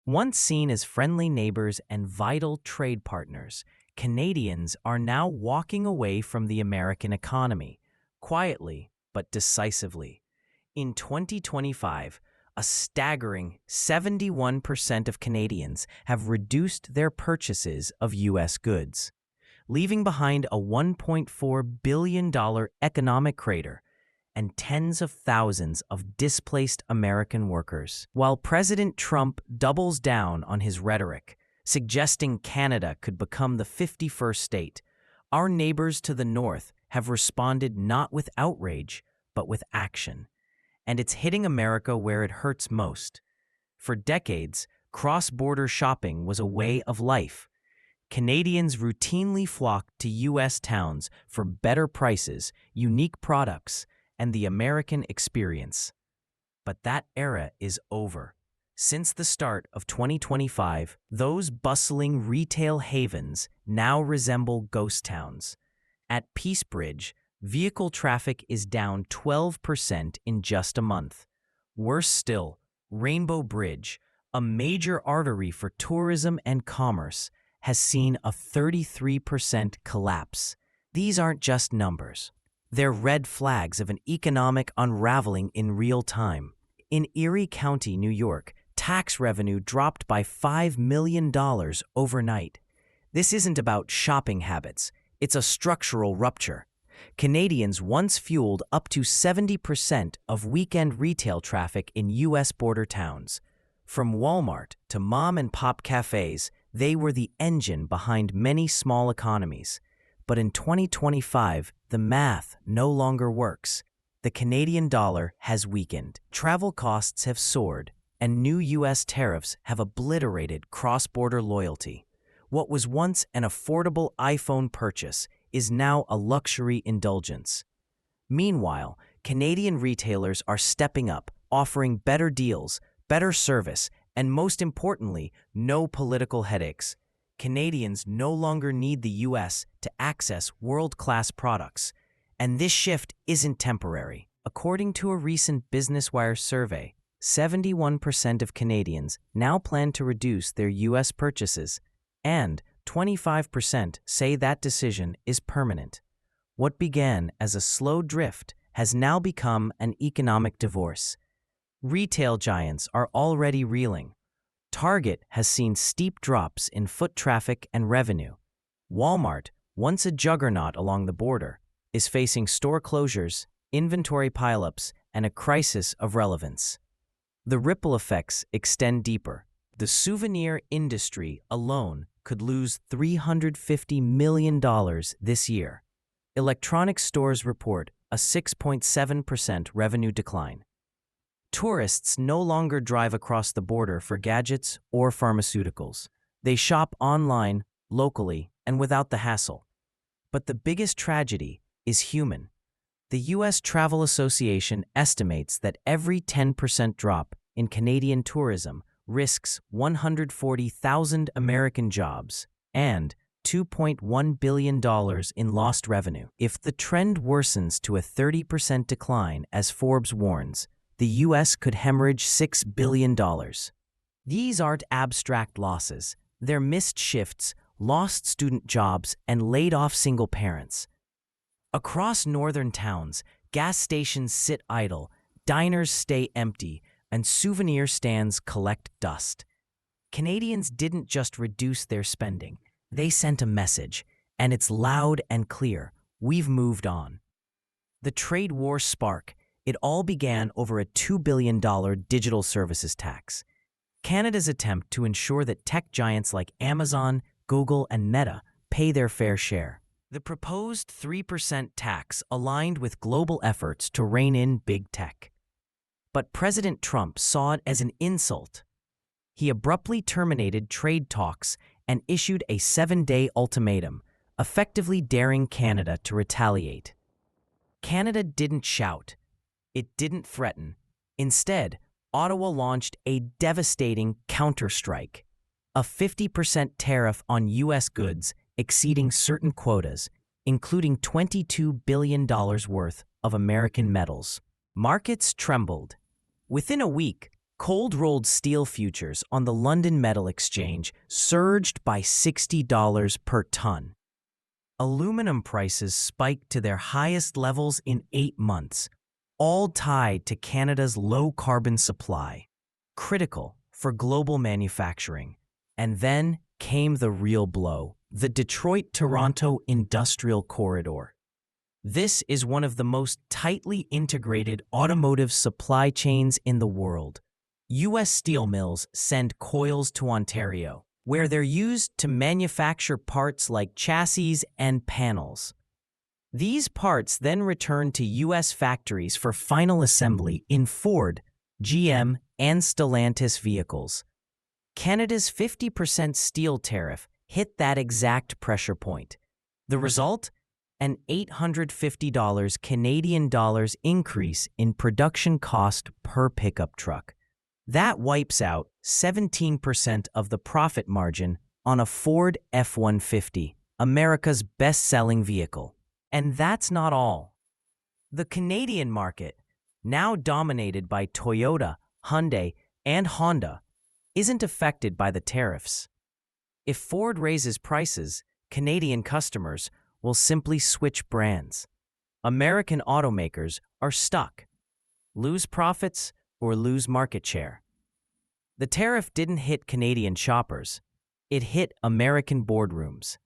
Once seen as friendly neighbors and vital trade partners, Canadians are now walking away from the American economy, quietly but decisively. In 2025, a staggering 71% of Canadians have reduced their purchases of U.S. goods, leaving behind a $1.4 billion economic crater and tens of thousands of displaced American workers. While President Trump doubles down on his rhetoric, suggesting Canada could become the 51st state, our neighbors to the north have responded not with outrage, but with action. And it's hitting America where it hurts most. For decades, cross-border shopping was a way of life. Canadians routinely flocked to U.S. towns for better prices, unique products, and the American experience. But that era is over. Since the start of 2025, those bustling retail havens now resemble ghost towns. At Peace Bridge, vehicle traffic is down 12% in just a month. Worse still, Rainbow Bridge, a major artery for tourism and commerce, has seen a 33% collapse. These aren't just numbers. They're red flags of an economic unraveling in real time. In Erie County, New York, tax revenue dropped by $5 million overnight. This isn't about shopping habits. It's a structural rupture. Canadians once fueled up to 70% of weekend retail traffic in U.S. border towns. From Walmart to mom-and-pop cafes, they were the engine behind many small economies. But in 2025, the math no longer works. The Canadian dollar has weakened, travel costs have soared, and new U.S. tariffs have obliterated cross-border loyalty. What was once an affordable iPhone purchase is now a luxury indulgence. Meanwhile, Canadian retailers are stepping up, offering better deals, better service, and most importantly, no political headaches. Canadians no longer need the U.S. to access world-class products. And this shift isn't temporary. According to a recent Business Wire survey, 71% of Canadians now plan to reduce their U.S. purchases, and 25% say that decision is permanent. What began as a slow drift has now become an economic divorce. Retail giants are already reeling. Target has seen steep drops in foot traffic and revenue. Walmart, once a juggernaut along the border, is facing store closures, inventory pileups, and a crisis of relevance. The ripple effects extend deeper. The souvenir industry alone could lose $350 million this year. Electronics stores report a 6.7% revenue decline. Tourists no longer drive across the border for gadgets or pharmaceuticals. They shop online, locally, and without the hassle. But the biggest tragedy is human. The U.S. Travel Association estimates that every 10% drop in Canadian tourism risks 140,000 American jobs and $2.1 billion in lost revenue. If the trend worsens to a 30% decline, as Forbes warns, the U.S. could hemorrhage $6 billion. These aren't abstract losses. They're missed shifts, lost student jobs, and laid-off single parents. Across northern towns, gas stations sit idle, diners stay empty, and souvenir stands collect dust. Canadians didn't just reduce their spending. They sent a message, and it's loud and clear. We've moved on. The trade war spark. It all began over a $2 billion digital services tax. Canada's attempt to ensure that tech giants like Amazon, Google, and Meta pay their fair share. The proposed 3% tax aligned with global efforts to rein in big tech. But President Trump saw it as an insult. He abruptly terminated trade talks and issued a 7-day ultimatum, effectively daring Canada to retaliate. Canada didn't shout. It didn't threaten. Instead, Ottawa launched a devastating counterstrike, a 50% tariff on U.S. goods exceeding certain quotas, including $22 billion worth of American metals. Markets trembled. Within a week, Cold-rolled steel futures on the London Metal Exchange surged by $60 per ton. Aluminum prices spiked to their highest levels in 8 months, all tied to Canada's low-carbon supply, critical for global manufacturing. And then came the real blow, the Detroit-Toronto Industrial Corridor. This is one of the most tightly integrated automotive supply chains in the world. U.S. steel mills send coils to Ontario, where they're used to manufacture parts like chassis and panels. These parts then return to U.S. factories for final assembly in Ford, GM, and Stellantis vehicles. Canada's 50% steel tariff hit that exact pressure point. The result? An $850 Canadian dollars increase in production cost per pickup truck. That wipes out 17% of the profit margin on a Ford F-150, America's best-selling vehicle. And that's not all. The Canadian market, now dominated by Toyota, Hyundai, and Honda, isn't affected by the tariffs. If Ford raises prices, Canadian customers will simply switch brands. American automakers are stuck. Lose profits or lose market share. The tariff didn't hit Canadian shoppers. It hit American boardrooms.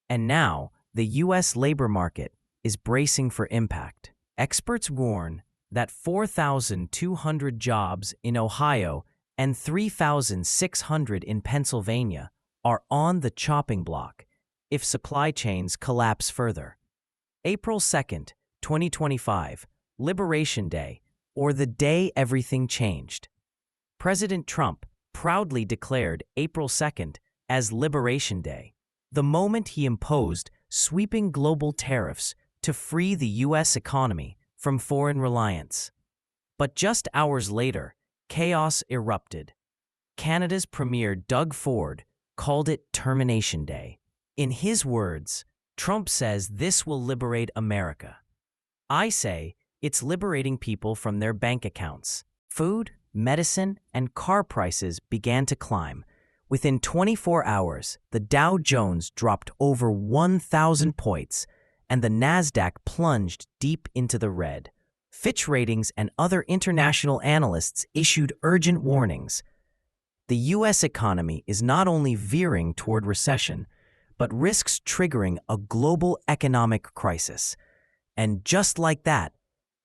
And now, the U.S. labor market is bracing for impact. Experts warn that 4,200 jobs in Ohio and 3,600 in Pennsylvania are on the chopping block if supply chains collapse further. April 2nd, 2025, Liberation Day, or the day everything changed. President Trump proudly declared April 2nd as Liberation Day, the moment he imposed sweeping global tariffs to free the U.S. economy from foreign reliance. But just hours later, chaos erupted. Canada's Premier Doug Ford called it Termination Day. In his words, Trump says this will liberate America. I say it's liberating people from their bank accounts. Food, medicine, and car prices began to climb. Within 24 hours, the Dow Jones dropped over 1,000 points, and the Nasdaq plunged deep into the red. Fitch Ratings and other international analysts issued urgent warnings. The U.S. economy is not only veering toward recession, but risks triggering a global economic crisis. And just like that,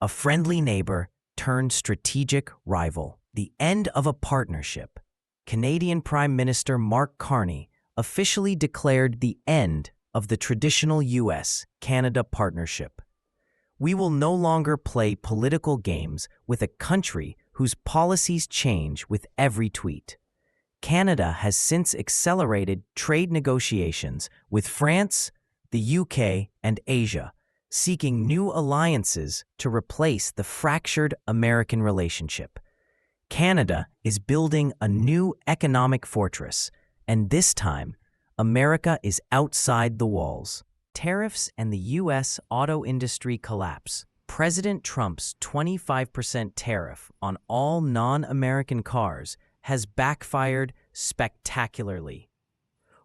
a friendly neighbor turned strategic rival. The end of a partnership. Canadian Prime Minister Mark Carney officially declared the end of the traditional U.S.-Canada partnership. We will no longer play political games with a country whose policies change with every tweet. Canada has since accelerated trade negotiations with France, the UK, and Asia, seeking new alliances to replace the fractured American relationship. Canada is building a new economic fortress, and this time, America is outside the walls. Tariffs and the U.S. auto industry collapse. President Trump's 25% tariff on all non-American cars has backfired spectacularly.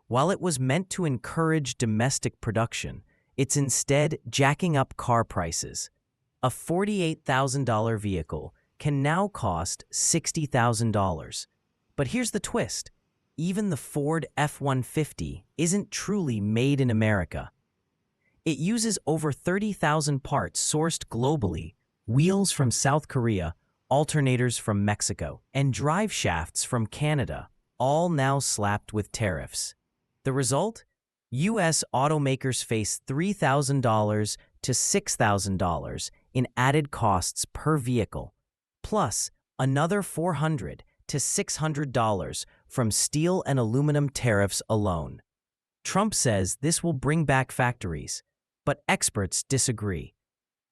While it was meant to encourage domestic production, it's instead jacking up car prices. A $48,000 vehicle can now cost $60,000. But here's the twist. Even the Ford F-150 isn't truly made in America. It uses over 30,000 parts sourced globally, wheels from South Korea, alternators from Mexico, and drive shafts from Canada, all now slapped with tariffs. The result? U.S. automakers face $3,000 to $6,000 in added costs per vehicle, plus another $400 to $600 from steel and aluminum tariffs alone. Trump says this will bring back factories, but experts disagree.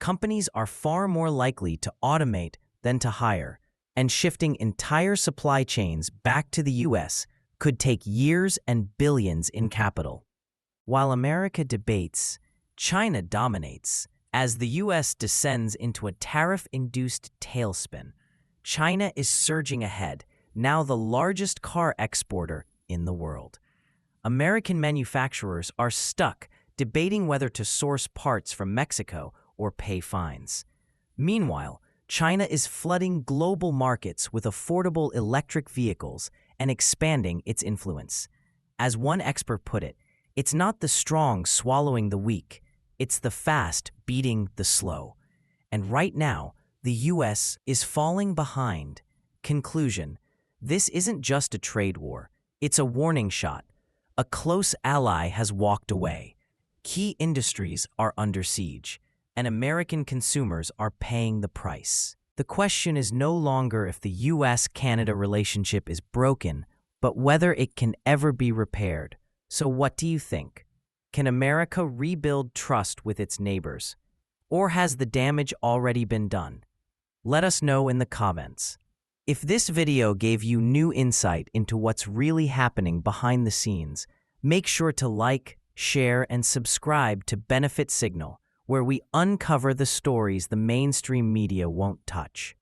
Companies are far more likely to automate than to hire, and shifting entire supply chains back to the U.S. could take years and billions in capital. While America debates, China dominates. As the U.S. descends into a tariff-induced tailspin, China is surging ahead, now the largest car exporter in the world. American manufacturers are stuck debating whether to source parts from Mexico or pay fines. Meanwhile, China is flooding global markets with affordable electric vehicles and expanding its influence. As one expert put it, it's not the strong swallowing the weak, it's the fast beating the slow. And right now, the US is falling behind. Conclusion: this isn't just a trade war, it's a warning shot. A close ally has walked away. Key industries are under siege, and American consumers are paying the price. The question is no longer if the US-Canada relationship is broken, but whether it can ever be repaired. So what do you think? Can America rebuild trust with its neighbors? Or has the damage already been done? Let us know in the comments. If this video gave you new insight into what's really happening behind the scenes, make sure to like, share, and subscribe to Benefit Signal, where we uncover the stories the mainstream media won't touch.